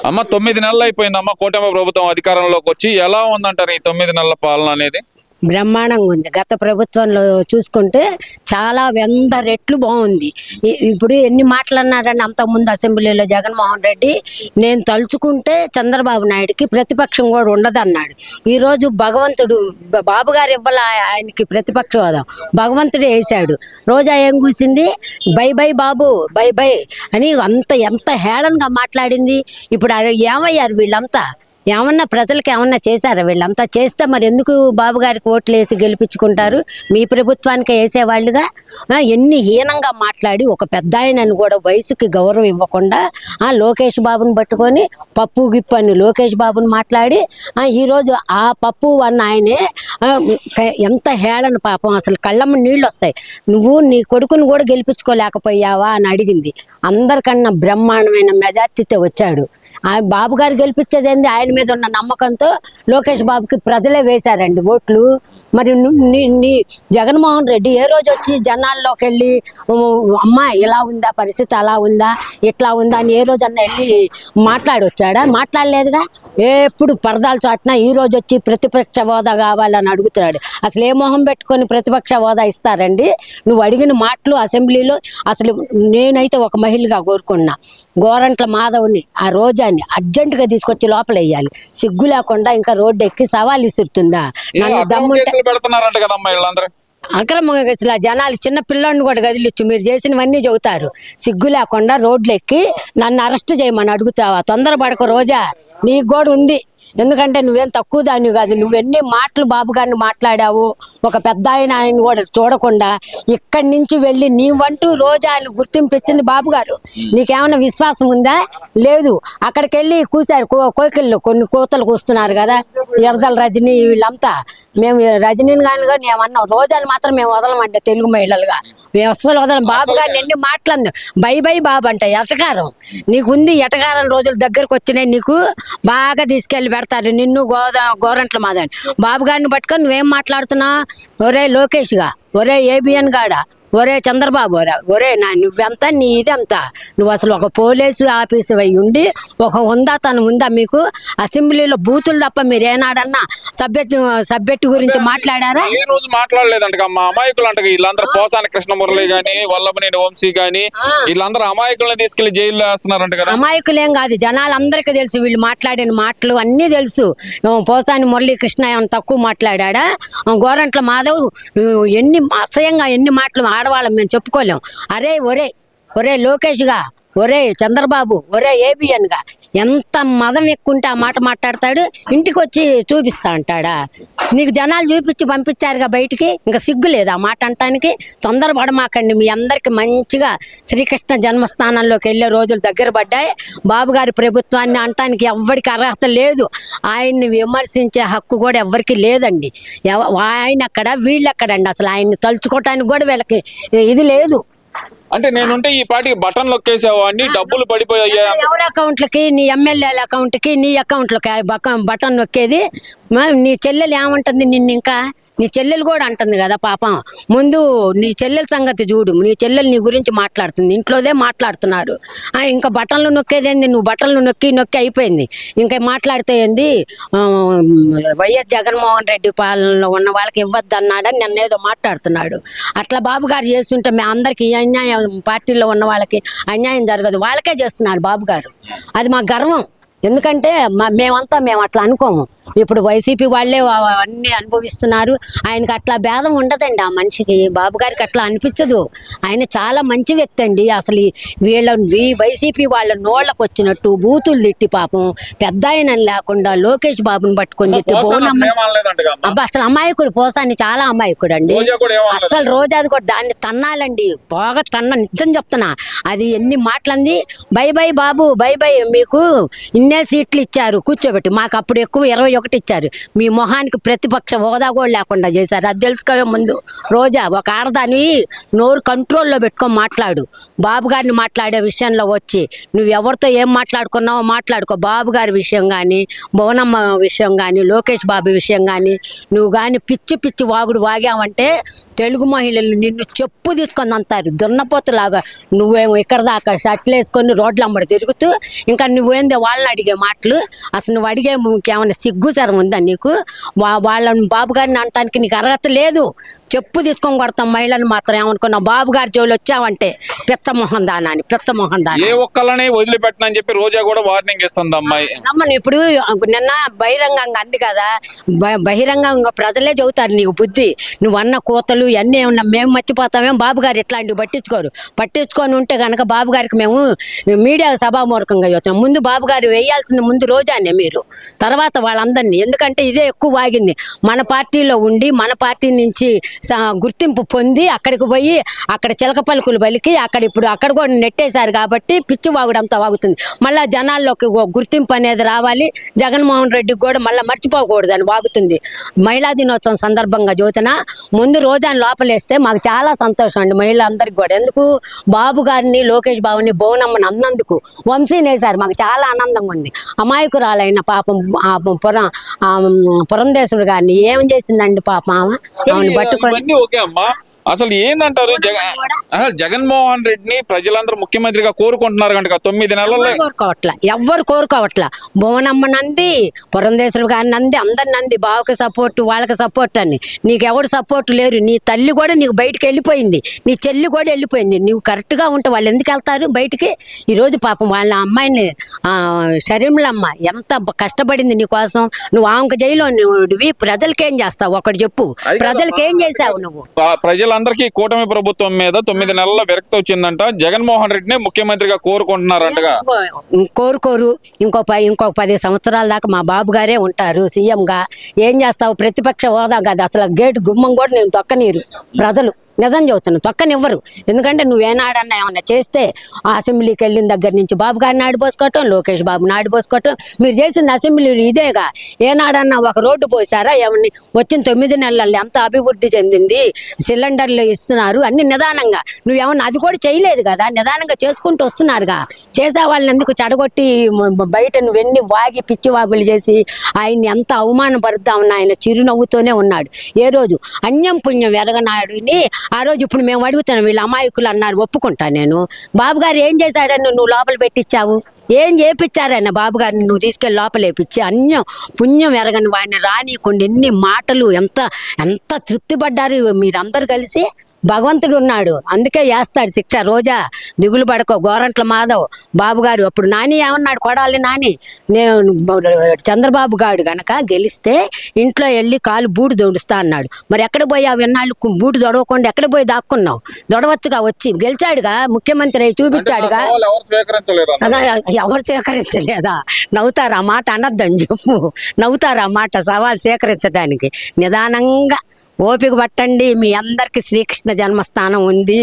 అమ్మ 9 నెలలు అయిపోయిందమ్మ కూటమి ప్రభుత్వం అధికారంలోకి వచ్చి. ఎలా ఉందంటారు ఈ 9 నెలల పాలన అనేది? బ్రహ్మాండంగా ఉంది. గత ప్రభుత్వంలో చూసుకుంటే చాలా 100 రెట్లు బాగుంది. ఇప్పుడు ఎన్ని మాటలన్నారని అంతకుముందు అసెంబ్లీలో జగన్మోహన్ రెడ్డి, నేను తలుచుకుంటే చంద్రబాబు నాయుడుకి ప్రతిపక్షం కూడా ఉండదన్నాడు. ఈరోజు భగవంతుడు బాబు గారు ఇవ్వాల ఆయనకి ప్రతిపక్ష హోదా, భగవంతుడే వేశాడు. రోజా ఏం కూసింది, by by Babu by by అని ఎంత హేళనగా మాట్లాడింది. ఇప్పుడు ఏమయ్యారు వీళ్ళంతా? ఏమన్నా ప్రజలకు ఏమన్నా చేశారా? వీళ్ళంతా చేస్తే మరి ఎందుకు బాబు గారికి ఓట్లు వేసి గెలిపించుకుంటారు? మీ ప్రభుత్వానికి వేసేవాళ్ళుగా ఎన్ని హీనంగా మాట్లాడి, ఒక పెద్ద ఆయనని కూడా వయసుకి గౌరవం ఇవ్వకుండా లోకేష్ బాబుని పట్టుకొని పప్పు గిప్పు అని లోకేష్ బాబుని మాట్లాడి ఈరోజు ఆ పప్పు అన్న ఆయనే ఎంత హేళన పాపం. అసలు కళ్ళమ్మ నీళ్ళు వస్తాయి. నువ్వు నీ కొడుకుని కూడా గెలిపించుకోలేకపోయావా అని అడిగింది. అందరికన్నా బ్రహ్మాండమైన మెజార్టీతో వచ్చాడు. బాబు గారు గెలిపించేదేంది? ఆయన మీద ఉన్న నమ్మకంతో లోకేష్ బాబుకి ప్రజలే వేశారండి ఓట్లు. మరి నీ జగన్మోహన్ రెడ్డి ఏ రోజు వచ్చి జనాల్లోకి వెళ్ళి అమ్మా ఇలా ఉందా పరిస్థితి, అలా ఉందా, ఇట్లా ఉందా అని ఏ రోజు అన్న వెళ్ళి మాట్లాడొచ్చాడా? మాట్లాడలేదుగా. ఎప్పుడు పరదాలు చాటినా ఈ రోజు వచ్చి ప్రతిపక్ష హోదా కావాలని అడుగుతున్నాడు. అసలు ఏ మొహం పెట్టుకొని ప్రతిపక్ష హోదా ఇస్తారండి? నువ్వు అడిగిన మాటలు అసెంబ్లీలో అసలు నేనైతే ఒక మహిళగా కోరుకున్నా, గోరంట్ల మాధవ్ని ఆ రోజాని అర్జెంటుగా తీసుకొచ్చి లోపల వేయాలి. సిగ్గు లేకుండా ఇంకా రోడ్డు ఎక్కి సవాల్ ఇస్తుందా? నన్ను దమ్ముంటే అక్రమంగా అసలు జనాలు చిన్న పిల్లోడిని కూడా కదిలిచ్చు, మీరు చేసినవన్నీ చెబుతారు. సిగ్గు లేకుండా రోడ్లు ఎక్కి నన్ను అరెస్ట్ చేయమని అడుగుతావా? తొందరపడక రోజా, నీకు కూడా ఉంది. ఎందుకంటే నువ్వేం తక్కువ దాన్ని కాదు. నువ్వెన్ని మాటలు బాబు గారిని మాట్లాడావు, ఒక పెద్ద ఆయన కూడా చూడకుండా ఇక్కడి నుంచి వెళ్ళి నీవంటూ రోజా ఆయన గుర్తింపు ఇచ్చింది బాబు గారు. నీకేమైనా విశ్వాసం ఉందా? లేదు. అక్కడికి వెళ్ళి కూర్చారు కోకిళ్ళు, కొన్ని కోతలు కూస్తున్నారు కదా, ఎర్రదల రజనీ వీళ్ళంతా. మేము రజనీని కానీ ఏమన్నాం, రోజాని మాత్రం మేము వదలమంటే తెలుగు మహిళలుగా మేము అస్సలు వదలం. బాబు గారిని ఎన్ని మాటలంది, బై బై బాబు అంటే ఎటకారం నీకుంది. ఎటకారం రోజులు దగ్గరకు వచ్చినాయి, నీకు బాగా తీసుకెళ్ళి పెడతారు నిన్ను గోరంట్ల మాదని. బాబు గారిని పట్టుకొని నువ్వేం మాట్లాడుతున్నావు? ఒరే లోకేష్గా, ఒరే ఏబిఎన్ గాడా, ఒరే చంద్రబాబు, ఒరే నువ్వెంత, నీ ఇదంతా. నువ్వు అసలు ఒక పోలీసు ఆఫీసు అయి ఉండి ఒక హుందాతనం ఉందా మీకు? అసెంబ్లీలో బూతులు తప్ప మీరు ఏనాడన్నా సబ్జెక్టు గురించి మాట్లాడారా? ఏ రోజు మాట్లాడలేదంట. అమాయకులు అంట వీళ్ళందరూ. పోసాని కృష్ణమురళి గాని, వల్లభనేని వంశీ గాని వీళ్ళందరూ అమాయకులను తీసుకెళ్లి జైల్లో వేస్తున్నారంట కదా. అమాయకులేం కాదు, జనాలందరికీ తెలుసు వీళ్ళు మాట్లాడిన మాటలు అన్నీ తెలుసు. పోసాని మురళీ కృష్ణ ఏమన్నా తక్కువ మాట్లాడా? గోరంట్ల మాధవ్ ఎన్ని అసహ్యంగా ఎన్ని మాటలు ఆడవాళ్ళం మేము చెప్పుకోలేం. అరే ఒరే, ఒరే లోకేష్గా, ఒరే చంద్రబాబు, ఒరే ఏబిఎన్గా ఎంత మదం ఎక్కుంటే ఆ మాట మాట్లాడతాడు. ఇంటికి వచ్చి చూపిస్తా అంటాడా? నీకు జనాలు చూపించి పంపించారుగా బయటికి, ఇంకా సిగ్గు లేదు ఆ మాట అంటానికి. తొందరపడమాకండి. మీ అందరికి మంచిగా శ్రీకృష్ణ జన్మస్థానంలోకి వెళ్ళే రోజులు దగ్గర పడ్డాయి. బాబు గారి ప్రభుత్వాన్ని అంటానికి ఎవ్వరికి అర్హత లేదు. ఆయన్ని విమర్శించే హక్కు కూడా ఎవ్వరికి లేదండి. ఆయన అక్కడ వీళ్ళు ఎక్కడండి? అసలు ఆయన్ని తలుచుకోవటానికి కూడా వీళ్ళకి ఇది లేదు. అంటే నేనుంటే ఈ పాటికి బటన్ నొక్కేసావు అన్ని డబ్బులు పడిపోయాయి. ఎవరి అకౌంట్లకి? నీ ఎమ్మెల్యేల అకౌంట్కి, నీ అకౌంట్లకి బటన్ నొక్కేది. నీ చెల్లెలు ఏమంటుంది నిన్ను? ఇంకా నీ చెల్లెలు కూడా అంటుంది కదా పాపం. ముందు నీ చెల్లెల సంగతి చూడు. నీ చెల్లెలు నీ గురించి మాట్లాడుతుంది, ఇంట్లోదే మాట్లాడుతున్నారు. ఇంకా బటన్లు నొక్కేదేంది? నువ్వు బటన్లు నొక్కి అయిపోయింది. ఇంకా మాట్లాడితే ఏంది? వైఎస్ జగన్మోహన్ రెడ్డి పాలనలో ఉన్న వాళ్ళకి ఇవ్వద్దు అన్నాడని నన్నేదో మాట్లాడుతున్నాడు. అట్లా బాబు గారు చేస్తుంటే మేము అందరికీ అన్యాయం, పార్టీలో ఉన్న వాళ్ళకి అన్యాయం జరగదు. వాళ్ళకే చేస్తున్నారు బాబు గారు. అది మా గర్వం. ఎందుకంటే మేము అట్లా అనుకోము. ఇప్పుడు వైసీపీ వాళ్ళే అన్నీ అనుభవిస్తున్నారు. ఆయనకి అట్లా భేదం ఉండదండి ఆ మనిషికి. బాబు గారికి అట్లా అనిపించదు. ఆయన చాలా మంచి వ్యక్తి అండి. అసలు వైసీపీ వాళ్ళ నోళ్ళకు వచ్చినట్టు బూతులు తిట్టి పాపం పెద్ద ఆయన లేకుండా లోకేష్ బాబుని పట్టుకొని తిట్టి అబ్బా అసలు అమాయకుడు. పోసాని చాలా అమాయకుడు అండి. అసలు రోజాది కూడా దాన్ని తన్నాలండి, బాగా నిజం చెప్తున్నా. అది ఎన్ని మాటలంది, by by Babu by by, మీకు ఇన్ని ఎన్నే సీట్లు ఇచ్చారు కూర్చోబెట్టి, మాకు అప్పుడు ఎక్కువ 21 ఇచ్చారు. మీ మొహానికి ప్రతిపక్ష హోదా కూడా లేకుండా చేశారు. అది తెలుసుకోవే ముందు. రోజా, ఒక ఆడదాని నోరు కంట్రోల్లో పెట్టుకొని మాట్లాడు. బాబు గారిని మాట్లాడే విషయంలో వచ్చి నువ్వు ఎవరితో ఏం మాట్లాడుకున్నావో మాట్లాడుకో. బాబు గారి విషయం కానీ, భువనమ్మ విషయం కానీ, లోకేష్ బాబు విషయం కానీ నువ్వు కానీ పిచ్చి పిచ్చి వాగుడు వాగావంటే తెలుగు మహిళలు నిన్ను చెప్పు తీసుకొని అంటారు. దున్నపోతులాగా నువ్వేమో ఇక్కడ దాకా షర్ట్లు వేసుకొని రోడ్ల అమ్మడి తిరుగుతూ ఇంకా నువ్వేందో వాళ్ళని అడిగే మాటలు. అసలు నువ్వు అడిగే ఏమైనా సిగ్గుచరం ఉందా నీకు? వాళ్ళని బాబు గారిని అనటానికి నీకు అర్హత లేదు. చెప్పు తీసుకొని కొడతాం మహిళలు మాత్రం. ఏమనుకున్నావు బాబు గారి జోలు వచ్చావంటే పిచ్చమోహన్ దానా అని, పిచ్చమోహన్ దానా. ఏ ఒక్కళ్ళని వదిలిపెట్టనని చెప్పి రోజా కూడా వార్నింగ్ ఇస్తుంది అమ్మాయి. నమ్మను. ఇప్పుడు నిన్న బహిరంగంగా అంది కదా, బహిరంగంగా ప్రజలే చెబుతారు నీకు బుద్ధి. నువ్వు అన్న కోతలు ఇవన్నీ ఏమన్నా మేము మర్చిపోతామేం? బాబు గారు ఇట్లాంటివి పట్టించుకొని ఉంటే కనుక బాబు గారికి మేము మీడియా సభామూలకంగా చెబుతాం. ముందు బాబు గారు వేయాల్సింది ముందు రోజానే మీరు, తర్వాత వాళ్ళందరినీ. ఎందుకంటే ఇదే ఎక్కువ వాగింది. మన పార్టీలో ఉండి మన పార్టీ నుంచి గుర్తింపు పొంది అక్కడికి పోయి అక్కడ చిలక పలుకులు పలికి ఇప్పుడు అక్కడ కూడా నెట్టేశారు కాబట్టి పిచ్చి వాగుడంతా వాగుతుంది. మళ్ళీ జనాల్లోకి గుర్తింపు అనేది రావాలి. జగన్మోహన్ రెడ్డికి కూడా మళ్ళీ మర్చిపోకూడదు అని వాగుతుంది. మహిళా దినోత్సవం సందర్భంగా జ్యోతిన ముందు రోజాని లోపలేస్తే మాకు చాలా సంతోషం అండి మహిళలందరికీ కూడా. ఎందుకు బాబు గారిని, లోకేష్ బాబుని, భువనమ్మని అన్నందుకు వంశీనేసారు. మాకు చాలా ఆనందంగా ఉంది. అమాయకురాలైన పాపం పురంధేశ్వరుడు గారిని ఏం చేసిందండి పాపం ఆమెను పట్టుకొని. ఇవన్నీ ఓకే అమ్మా, అసలు ఏందంటారు జగన్మోహన్ రెడ్డిని ప్రజలందరూ ముఖ్యమంత్రిగా కోరుకుంటున్నారు కనుక 9 నెలల్లో ఎవ్వరు కోరుకోవట్లా. భువనమ్మ నంది, పురంధేశ్వరుడు గారి నంది, అందరి నంది. బావకి సపోర్టు, వాళ్ళకి సపోర్ట్ అని. నీకెవరు సపోర్ట్ లేరు. నీ తల్లి కూడా నీకు బయటకు వెళ్ళిపోయింది, నీ చెల్లి కూడా వెళ్ళిపోయింది. నువ్వు కరెక్ట్గా ఉంటే వాళ్ళు ఎందుకు వెళ్తారు బయటికి? ఈరోజు పాపం వాళ్ళ అమ్మాయిని షర్మిలమ్మ ఎంత కష్టపడింది నీ కోసం. నువ్వు ఆమెకు జైలు ప్రజలకేం చేస్తావు ఒకటి చెప్పు. ప్రజలకేం చేసావు నువ్వు? ప్రజలందరికీ కూటమి ప్రభుత్వం మీద 9 నెలల విరక్తి వచ్చిందంట. జగన్మోహన్ రెడ్డిని ముఖ్యమంత్రిగా కోరుకుంటున్నారంటగా. కోరుకోరు. ఇంకో 10 సంవత్సరాల దాకా మా బాబు గారే ఉంటారు సీఎంగా. ఏం చేస్తావు? ప్రతిపక్ష హోదా కాదు అసలు. గేటు గుమ్మం కూడా నేను తొక్కనీరు ప్రజలు. నిజం చెబుతున్నాను, తొక్కనివ్వరు. ఎందుకంటే నువ్వేనాడన్నా ఏమన్నా చేస్తే అసెంబ్లీకి వెళ్ళిన దగ్గర నుంచి బాబు గారిని ఆడిపోసుకోవటం, లోకేష్ బాబుని ఆడిపోసుకోవటం. మీరు చేసిన అసెంబ్లీలు ఇదేగా. ఏనాడన్నా ఒక రోడ్డు పోసారా? ఏమన్నా వచ్చిన 9 నెలల్లో ఎంత అభివృద్ధి చెందింది? సిలిండర్లు ఇస్తున్నారు అన్ని నిదానంగా. నువ్వేమన్నా అది కూడా చేయలేదు కదా. నిదానంగా చేసుకుంటూ వస్తున్నారుగా. చేసే వాళ్ళని ఎందుకు చెడగొట్టి బయట నువ్వెన్ని వాగి పిచ్చి వాగులు చేసి ఆయన్ని ఎంత అవమానపరుద్దామన్నా ఆయన చిరునవ్వుతోనే ఉన్నాడు. ఏ రోజు అన్యం పుణ్యం ఎరగనాడుని ఆ రోజు. ఇప్పుడు మేము అడుగుతాను, వీళ్ళు అమాయకులు అన్నారు, ఒప్పుకుంటా నేను. బాబు గారు ఏం చేశాడని నువ్వు లోపల పెట్టించావు? ఏం చేపించారన్న బాబు గారిని నువ్వు తీసుకెళ్ళి లోపలేపించి? అన్యం పుణ్యం ఎరగని వాడిని రానియకుండా ఎన్ని మాటలు, ఎంత ఎంత తృప్తి పడ్డారు మీరందరూ కలిసి. భగవంతుడు ఉన్నాడు, అందుకే వేస్తాడు శిక్ష. రోజా దిగులు పడకో. గోరంట్ల మాధవ్ బాబు గారు అప్పుడు నాని ఏమన్నాడు? కొడాలి నాని, నేను చంద్రబాబు గారు గనక గెలిస్తే ఇంట్లో వెళ్ళి కాలు బూడు దొడుస్తా అన్నాడు. మరి ఎక్కడ పోయి ఆ విన్నాళ్ళు బూడు దొడవకుండా ఎక్కడ పోయి దాక్కున్నావు? దొడవచ్చుగా, వచ్చి గెలిచాడుగా, ముఖ్యమంత్రి చూపించాడుగా. ఎవరు స్వీకరించలేదా? నవ్వుతారు ఆ మాట అనద్దని చెప్పు. నవ్వుతారు ఆ మాట సవాల్ స్వీకరించడానికి. నిదానంగా ఓపిక పట్టండి. మీ అందరికి శ్రీకృష్ణ జన్మస్థానం ఉంది.